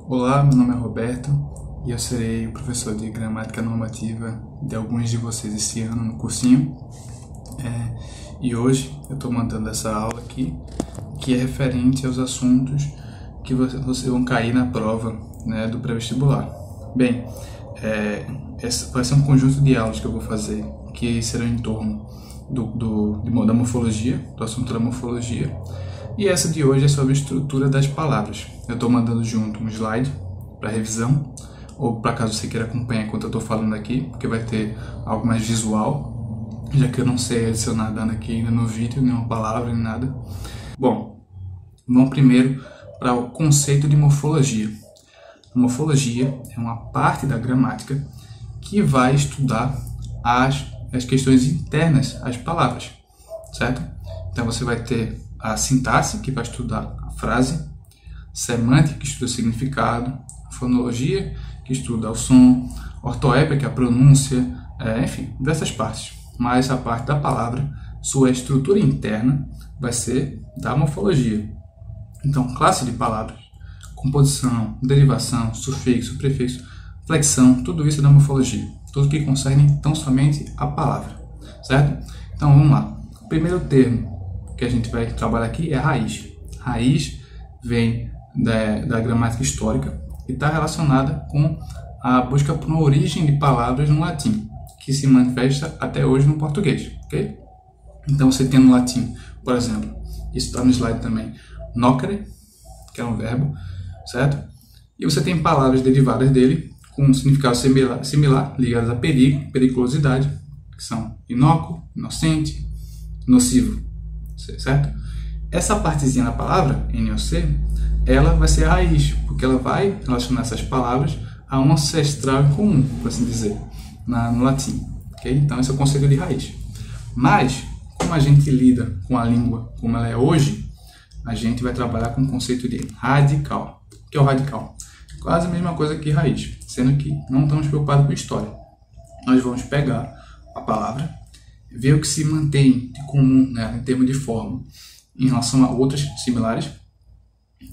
Olá, meu nome é Roberto e eu serei o professor de gramática normativa de alguns de vocês esse ano no cursinho. E hoje eu estou mandando essa aula aqui, que é referente aos assuntos que vocês vão cair na prova, né, do pré-vestibular. Bem, esse vai ser um conjunto de aulas que eu vou fazer, que serão em torno da morfologia, do assunto da morfologia. E essa de hoje é sobre a estrutura das palavras. Eu estou mandando junto um slide para revisão, ou para caso você queira acompanhar enquanto eu estou falando aqui, porque vai ter algo mais visual, já que eu não sei adicionar nada aqui ainda no vídeo, nenhuma palavra, nem nada. Bom, vamos primeiro para o conceito de morfologia. A morfologia é uma parte da gramática que vai estudar as questões internas às palavras, certo? Então você vai ter a sintaxe, que vai estudar a frase, semântica, que estuda o significado, fonologia, que estuda o som, ortoépia, que é a pronúncia, enfim, dessas partes. Mas a parte da palavra, sua estrutura interna, vai ser da morfologia. Então, classe de palavras, composição, derivação, sufixo, prefixo, flexão, tudo isso é da morfologia. Tudo que concerne tão somente a palavra, certo? Então, vamos lá. O primeiro termo que a gente vai trabalhar aqui é a raiz. Raiz vem da gramática histórica e está relacionada com a busca por uma origem de palavras no latim, que se manifesta até hoje no português, ok? Então você tem no latim, por exemplo, isso está no slide também, nocere, que é um verbo, certo? E você tem palavras derivadas dele com um significado similar ligadas a perigo, periculosidade, que são inócuo, inocente, nocivo, certo? Essa partezinha da palavra, NOC, ela vai ser a raiz, porque ela vai relacionar essas palavras a um ancestral em comum, por assim dizer, no latim, ok? Então esse é o conceito de raiz. Mas, como a gente lida com a língua como ela é hoje, a gente vai trabalhar com o conceito de radical. O que é o radical? Quase a mesma coisa que raiz, sendo que não estamos preocupados com história. Nós vamos pegar a palavra, ver o que se mantém de comum, né, em termos de forma em relação a outras similares,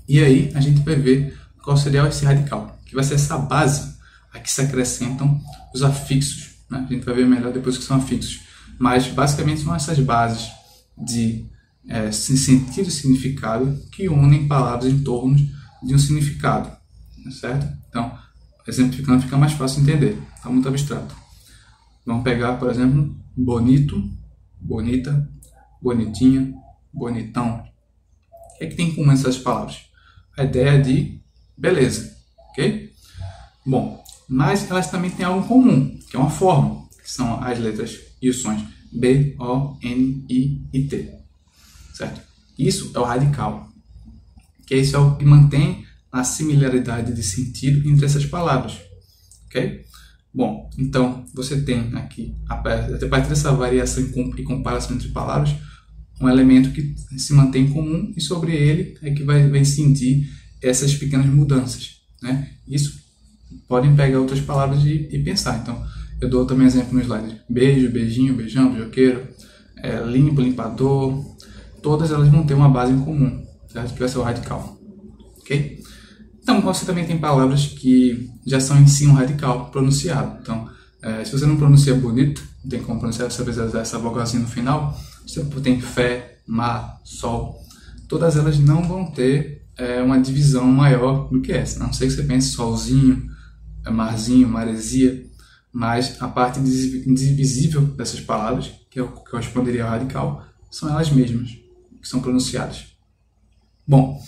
e aí a gente vai ver qual seria esse radical, que vai ser essa base a que se acrescentam os afixos, né? A gente vai ver melhor depois que são afixos, mas basicamente são essas bases de sentido e significado que unem palavras em torno de um significado, certo? Então, exemplificando fica mais fácil de entender, está muito abstrato. Vamos pegar, por exemplo, bonito, bonita, bonitinha, bonitão. O que é que tem em comum essas palavras? A ideia de beleza, ok? Bom, mas elas também têm algo em comum, que é uma forma, que são as letras e os sons B, O, N, I e T, certo? Isso é o radical, que isso é o que mantém a similaridade de sentido entre essas palavras, ok? Bom, então você tem aqui, a partir dessa variação e comparação entre palavras, um elemento que se mantém comum e sobre ele é que vai incidir essas pequenas mudanças, né? Isso podem pegar outras palavras e pensar. Então, eu dou também exemplo no slide. Beijo, beijinho, beijão, beijoqueiro, limpo, limpador. Todas elas vão ter uma base em comum, certo? Que vai ser o radical, ok? Então, você também tem palavras que já são em si um radical pronunciado. Então, se você não pronuncia bonito, não tem como pronunciar, você precisa usar essa vogalzinha no final. Você tem fé, mar, sol. Todas elas não vão ter uma divisão maior do que essa. A não ser que você pense solzinho, marzinho, maresia. Mas a parte indivisível dessas palavras, que é o que corresponderia ao radical, são elas mesmas, que são pronunciadas. Bom,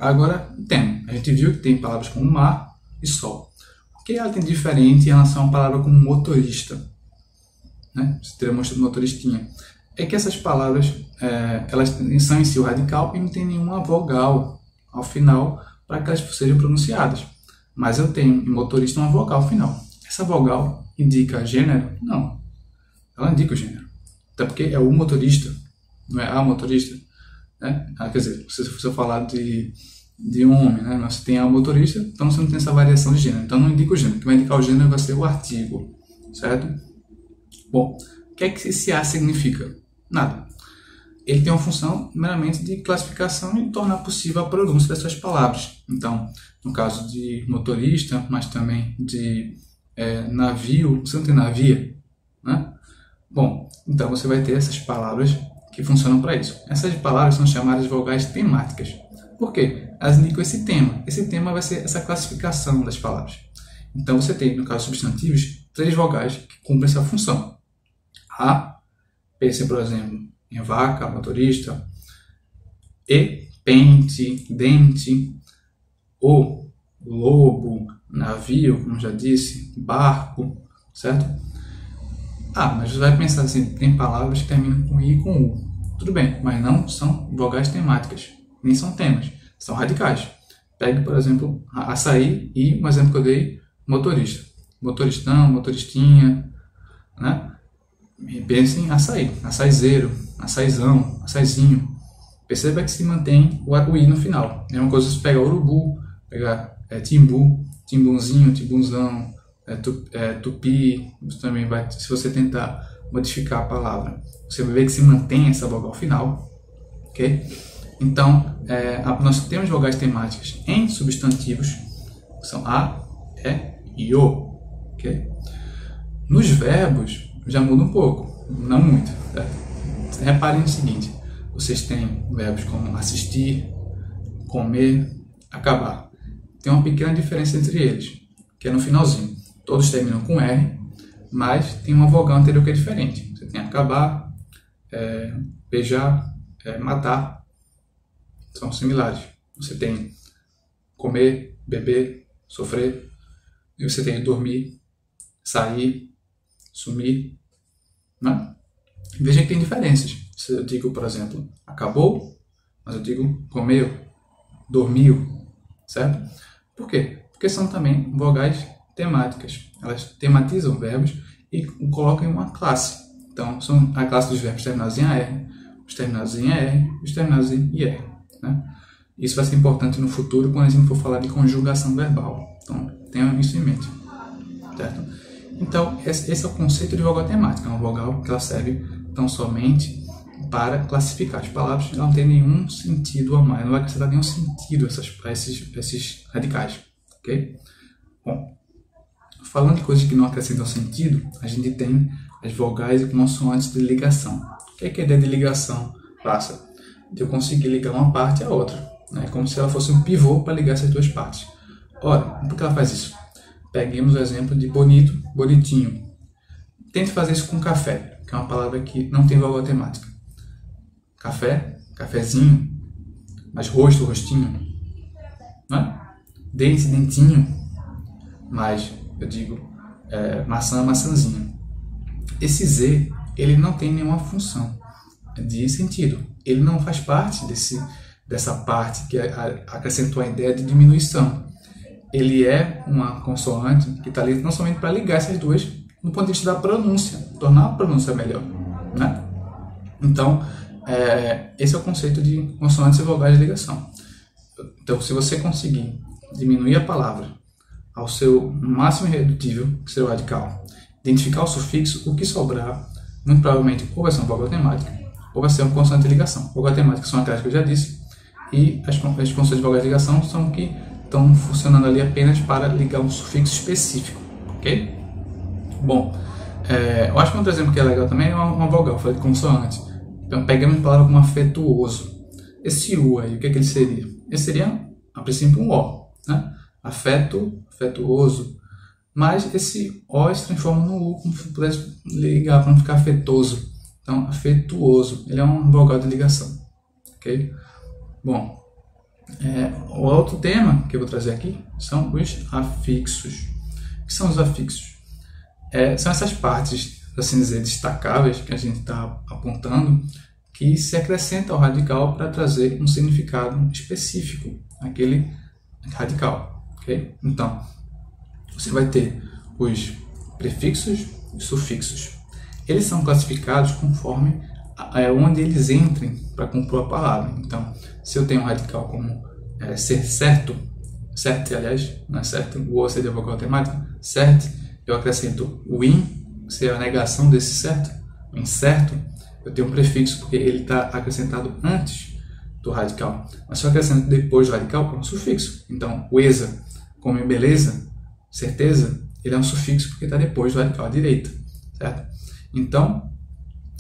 agora tem. A gente viu que tem palavras como mar e sol. O que ela tem de diferente em relação a uma palavra como motorista? Né? Você teria mostrado motoristinha. É que essas palavras elas são em si o radical e não tem nenhuma vogal ao final para que elas sejam pronunciadas. Mas eu tenho em motorista uma vogal ao final. Essa vogal indica gênero? Não. Ela indica o gênero. Até porque é o motorista, não é a motorista. Né? Quer dizer, se você falar de um homem, né? Mas você tem a motorista, então você não tem essa variação de gênero. Então não indica o gênero. O que vai indicar o gênero vai ser o artigo, certo? Bom, o que é que esse A significa? Nada. ele tem uma função meramente de classificação e tornar possível a pronúncia dessas palavras. Então, no caso de motorista, mas também de navio, você não tem navia, né? Bom, então você vai ter essas palavras que funcionam para isso. Essas palavras são chamadas de vogais temáticas. Por quê? Elas indicam esse tema. Esse tema vai ser essa classificação das palavras. Então você tem, no caso de substantivos, 3 vogais que cumprem essa função. A, pense, por exemplo, em vaca, motorista. E, pente, dente. O, lobo, navio, como já disse, barco, certo? Ah, mas você vai pensar assim, tem palavras que terminam com I e com U. Tudo bem, mas não são vogais temáticas, nem são temas, são radicais. Pegue, por exemplo, açaí e um exemplo que eu dei, motorista. Motoristão, motoristinha, né? E pense em açaí, açaizeiro, açaizão, açaizinho. Perceba que se mantém o I no final. É uma coisa se pegar urubu, pegar timbu, timbunzinho, timbunzão, tupi. Você também vai, se você tentar modificar a palavra, você vai ver que se mantém essa vogal final, ok? Então, nós temos vogais temáticas em substantivos, que são a, e o, ok? Nos verbos, já muda um pouco, não muito, certo? Reparem no seguinte, vocês têm verbos como assistir, comer, acabar. Tem uma pequena diferença entre eles, que é no finalzinho. Todos terminam com R, mas tem uma vogal anterior que é diferente. Você tem acabar, beijar, matar, são similares. Você tem comer, beber, sofrer, e você tem dormir, sair, sumir, né? Veja que tem diferenças. Se eu digo, por exemplo, acabou, mas eu digo comeu, dormiu, certo? Por quê? Porque são também vogais temáticas. Elas tematizam verbos e colocam em uma classe. Então, são a classe dos verbos terminados em AR, os terminados em ER e os terminados em IR, né? Isso vai ser importante no futuro quando a gente for falar de conjugação verbal. Então, tenha isso em mente, certo? Então, esse é o conceito de vogal temática. É uma vogal que ela serve tão somente para classificar as palavras. Ela não tem nenhum sentido a mais, não vai acrescentar nenhum sentido a esses radicais, ok? Bom, falando de coisas que não acrescentam sentido, a gente tem as vogais e consoantes de ligação. O que é a ideia de ligação? Passa de eu conseguir ligar uma parte à outra, né? Como se ela fosse um pivô para ligar essas duas partes. Ora, por que ela faz isso? Peguemos o exemplo de bonito, bonitinho. Tente fazer isso com café, que é uma palavra que não tem vogal temática. Café, cafezinho, mas rosto, rostinho, né? Dente, dentinho, mas eu digo maçã, maçãzinho. Esse Z, ele não tem nenhuma função de sentido. Ele não faz parte dessa parte que acrescentou a ideia de diminuição. Ele é uma consoante que está ali não somente para ligar essas duas, do ponto de vista da pronúncia, tornar a pronúncia melhor, né? Então, esse é o conceito de consoantes e vogais de ligação. Então, se você conseguir diminuir a palavra ao seu máximo irredutível, que será o radical, identificar o sufixo, o que sobrar, muito provavelmente, ou vai ser uma vogal temática, ou vai ser uma consoante de ligação. Vogal temática são aquelas que eu já disse, e as consoantes de vogais de ligação são que estão funcionando ali apenas para ligar um sufixo específico, ok? Bom, eu acho que outro exemplo que é legal também é uma vogal, eu falei de consoante. Então, pegamos uma palavra como afetuoso. Esse U aí, o que ele seria? Ele seria, a princípio, um O, né? Afetuoso. Mas esse O se transforma no U, como se pudesse ligar para não ficar afetoso. Então, afetuoso, ele é uma vogal de ligação, ok? Bom, o outro tema que eu vou trazer aqui são os afixos. O que são os afixos? São essas partes, assim dizer, destacáveis que a gente está apontando, que se acrescenta ao radical para trazer um significado específico àquele radical, ok? Então, você vai ter os prefixos e sufixos. Eles são classificados conforme onde eles entrem para compor a palavra. Então, se eu tenho um radical como ser certo, aliás, não é certo, o O seria a vogal temática, certo, eu acrescento o in, que seria a negação desse certo, o incerto, eu tenho um prefixo porque ele está acrescentado antes do radical. Mas se eu acrescento depois do radical, é um sufixo. Então, o esa, como em beleza, certeza, ele é um sufixo porque está depois do radical à direita, certo? Então,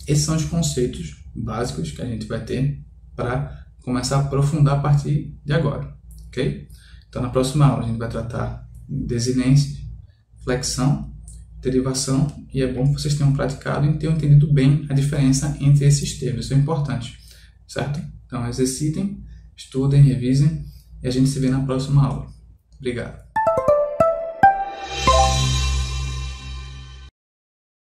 esses são os conceitos básicos que a gente vai ter para começar a aprofundar a partir de agora, ok? Então, na próxima aula, a gente vai tratar desinência, flexão, derivação, e é bom que vocês tenham praticado e tenham entendido bem a diferença entre esses termos, isso é importante, certo? Então, exercitem, estudem, revisem, e a gente se vê na próxima aula. Obrigado.